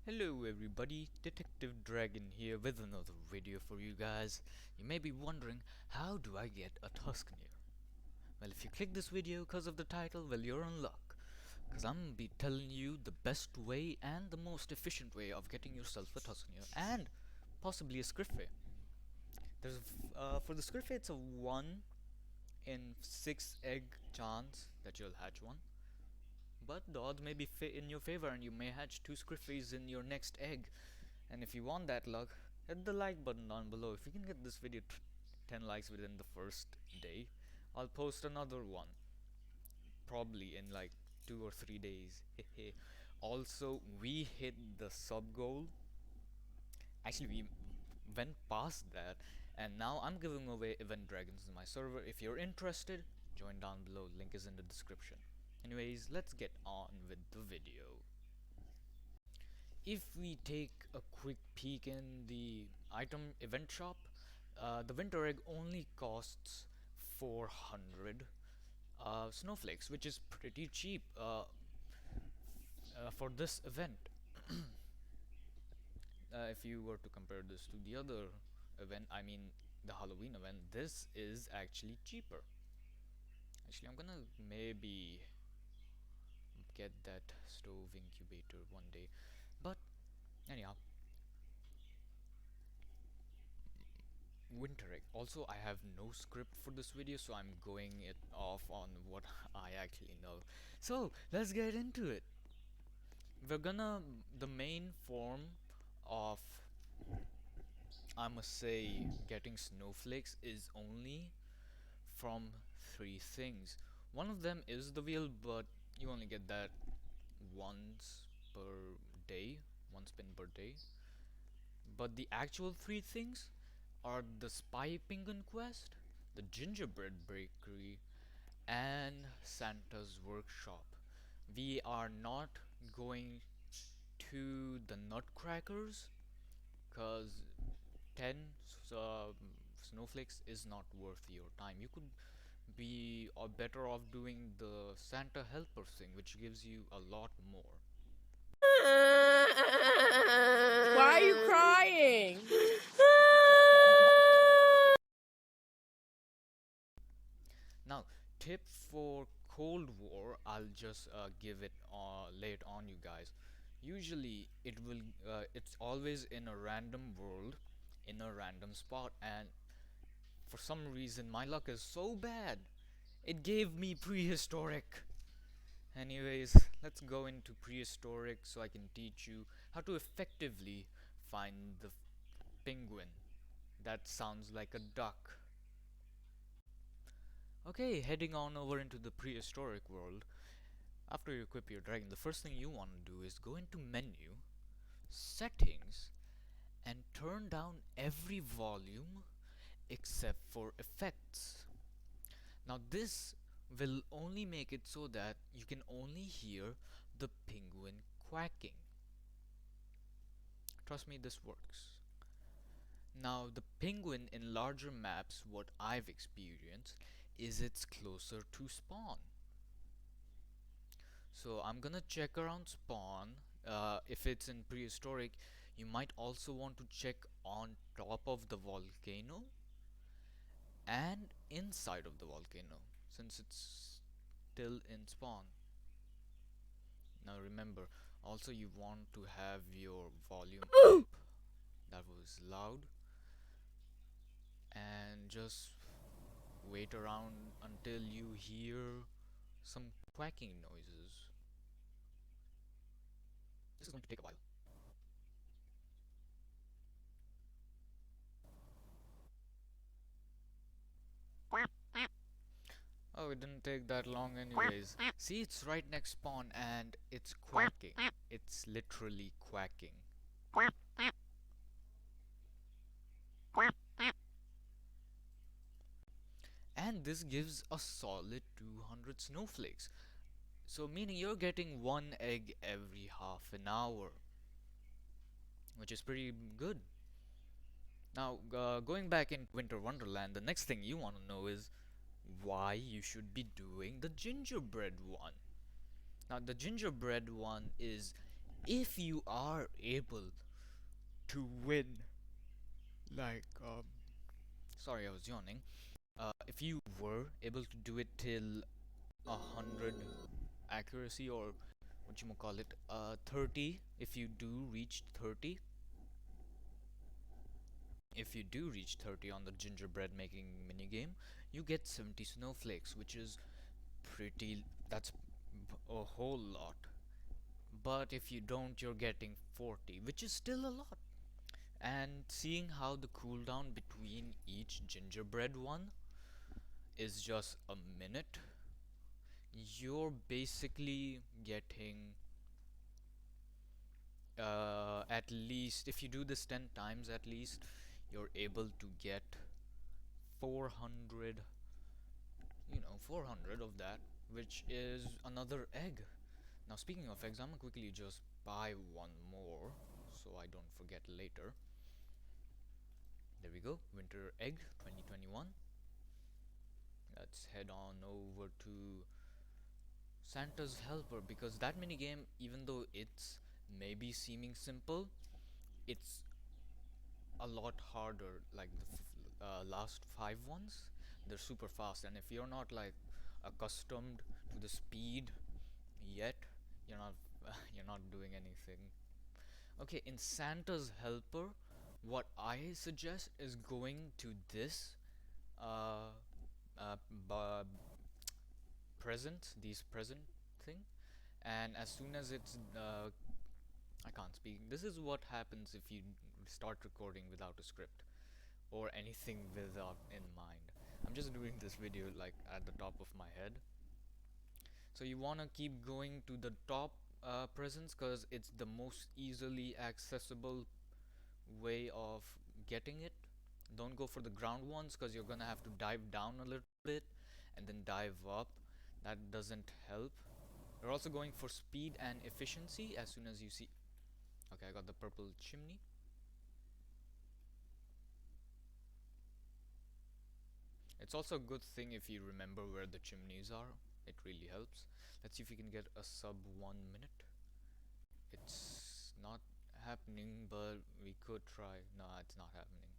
Hello everybody, Detective Dragon here with another video for you guys. You may be wondering, how do I get a Tosknir? Well, if you click this video because of the title, well, you're in luck. Because I'm gonna be telling you the best way and the most efficient way of getting yourself a Tosknir and possibly a Skriffy. For the Skriffy, it's a 1 in 6 egg chance that you'll hatch one. But the odds may be in your favor and you may hatch 2 Skriffys in your next egg. And if you want that luck, hit the like button down below. If you can get this video 10 likes within the first day, I'll post another one. Probably in like 2 or 3 days. Also, we hit the sub goal. Actually, we went past that. And now I'm giving away event dragons in my server. If you're interested, join down below. Link is in the description. Anyways, let's get on with the video. If we take a quick peek in the item event shop, the winter egg only costs 400 snowflakes, which is pretty cheap for this event. If you were to compare this to the other event, I mean the Halloween event, this is actually cheaper. Actually, I'm gonna maybe get that stove incubator one day, but anyhow, winter egg. Also, I have no script for this video, so I'm going it off on what I actually know. So let's get into it. We're gonna the main form of, I must say, getting snowflakes is only from 3 things. One of them is the wheel, but you only get that once per day, one spin per day. But the actual 3 things are the Spy Penguin quest, the Gingerbread Bakery, and Santa's Workshop. We are not going to the Nutcrackers because 10 snowflakes is not worth your time. You could be better off doing the Santa Helper thing, which gives you a lot more. Why are you crying? Now, tip for Cold War, I'll just give it lay it on you guys. Usually, it's always in a random world, in a random spot, and for some reason, my luck is so bad. It gave me prehistoric. Anyways, let's go into prehistoric so I can teach you how to effectively find the penguin. That sounds like a duck. Okay, heading on over into the prehistoric world. After you equip your dragon, the first thing you want to do is go into menu, settings, and turn down every volume except for effects. Now this will only make it so that you can only hear the penguin quacking. Trust me, this works. Now the penguin in larger maps, what I've experienced is it's closer to spawn. So I'm gonna check around spawn. If it's in prehistoric, you might also want to check on top of the volcano and inside of the volcano, since it's still in spawn. Now remember, also you want to have your volume up. That was loud. And just wait around until you hear some quacking noises. This is going to take a while. Oh, it didn't take that long anyways. See, it's right next spawn and it's quacking. It's literally quacking. And this gives a solid 200 snowflakes. So meaning you're getting 1 egg every half an hour, which is pretty good. Now, going back in Winter Wonderland, the next thing you want to know is why you should be doing the gingerbread one. Now, the gingerbread one is if you are able to win, like, sorry, I was yawning. If you were able to do it till 100 accuracy, or what you call it, 30, if you do reach 30, if you do reach 30 on the gingerbread making minigame, you get 70 snowflakes, which is pretty, that's a whole lot. But if you don't, you're getting 40, which is still a lot. And seeing how the cooldown between each gingerbread one is just a minute, you're basically getting at least, if you do this 10 times, at least you're able to get 400, 400 of that, which is another egg. Now speaking of eggs, I'm gonna quickly just buy one more so I don't forget later. There we go, winter egg 2021. Let's head on over to Santa's Helper, because that minigame, even though it's maybe seeming simple, it's a lot harder. Like the last 5 ones, they're super fast, and if you're not like accustomed to the speed yet, you're not you're not doing anything. Okay, in Santa's Helper, what I suggest is going to this uh, uh, these present thing, and as soon as it's I can't speak. This is what happens if you start recording without a script or anything without in mind. I'm just doing this video like at the top of my head. So you want to keep going to the top presents because it's the most easily accessible way of getting it. Don't go for the ground ones because you're gonna have to dive down a little bit and then dive up. That doesn't help. We're also going for speed and efficiency. As soon as you see, okay, I got the purple chimney. It's also a good thing if you remember where the chimneys are. It really helps. Let's see if we can get a sub 1 minute. It's not happening, but we could try. No, it's not happening.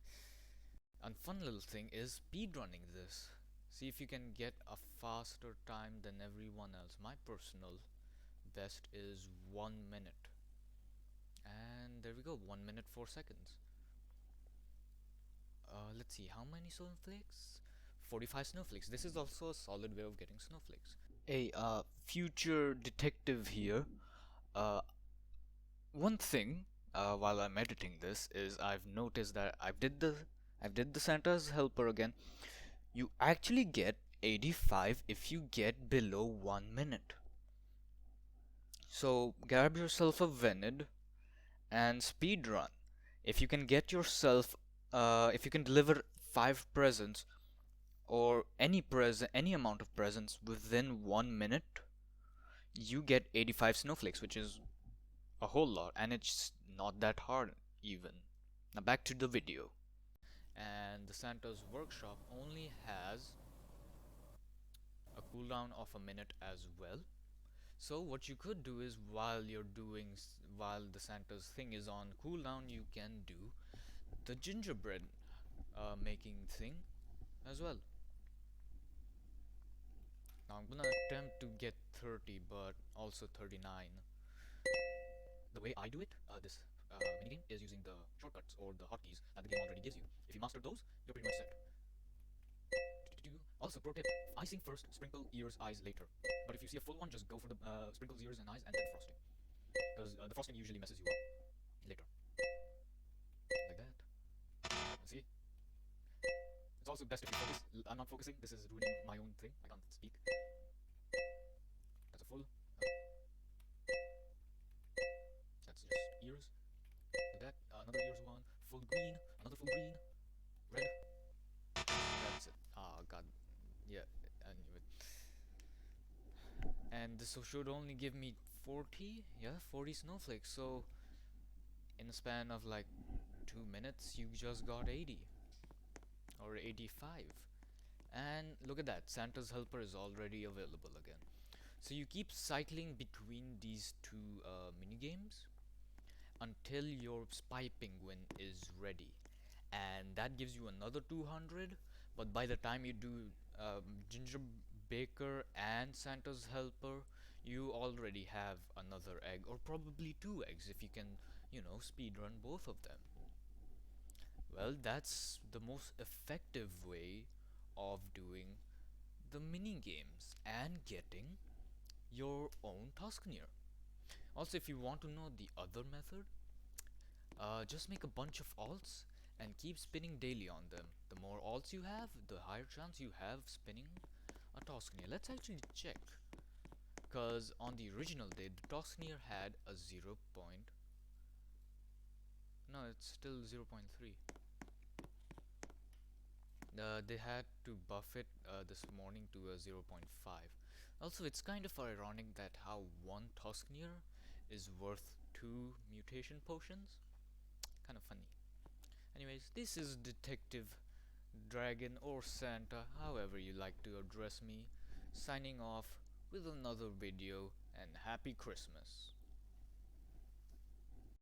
And fun little thing is speedrunning this. See if you can get a faster time than everyone else. My personal best is 1 minute. And there we go, 1 minute 4 seconds. Let's see, how many snowflakes? 45 snowflakes. This is also a solid way of getting snowflakes. Hey, future detective here. Uh, One thing, while I'm editing this, is I've noticed that I've did the Santa's Helper again. You actually get 85 if you get below 1 minute. So grab yourself a Venid and speedrun. If you can get yourself, if you can deliver 5 presents or any amount of presents within 1 minute, you get 85 snowflakes, which is a whole lot, and it's not that hard even. Now back to the video. And the Santa's workshop only has a cooldown of a minute as well. So what you could do is while the Santa's thing is on cooldown, you can do the gingerbread making thing as well. Now I'm gonna attempt to get 30, but also 39. The way I do it, this minigame, is using the shortcuts or the hotkeys that the game already gives you. If you master those, you're pretty much set. Also, pro tip, icing first, sprinkle ears, eyes later. But if you see a full one, just go for the sprinkles, ears, and eyes, and then frosting. Because the frosting usually messes you up later. Like that. See? It's also best if you focus. I'm not focusing, this is ruining my own thing. I can't speak. That's a full. That's just ears. Like that. Another ears one. Full green. Another full green. Red. That's it. Oh god. Yeah, I knew it. And this should only give me 40. Yeah, 40 snowflakes. So in a span of like 2 minutes, you just got 80 or 85. And look at that, Santa's Helper is already available again. So you keep cycling between these two mini games, until your spy penguin is ready, and that gives you another 200. But by the time you do Ginger Baker and Santa's Helper, you already have another egg, or probably two eggs if you can, speed run both of them. Well, that's the most effective way of doing the mini games and getting your own Tosknir. Also, if you want to know the other method, just make a bunch of alts and keep spinning daily on them. The more alts you have, the higher chance you have spinning a Tosknir. Let's actually check, because on the original day, the Tosknir had a 0. No, it's still 0.3. They had to buff it this morning to a 0.5. Also, it's kind of ironic that how one Tosknir is worth 2 mutation potions. Kind of funny. Anyways, this is Detective Dragon or Santa, however you like to address me, signing off with another video, and happy Christmas.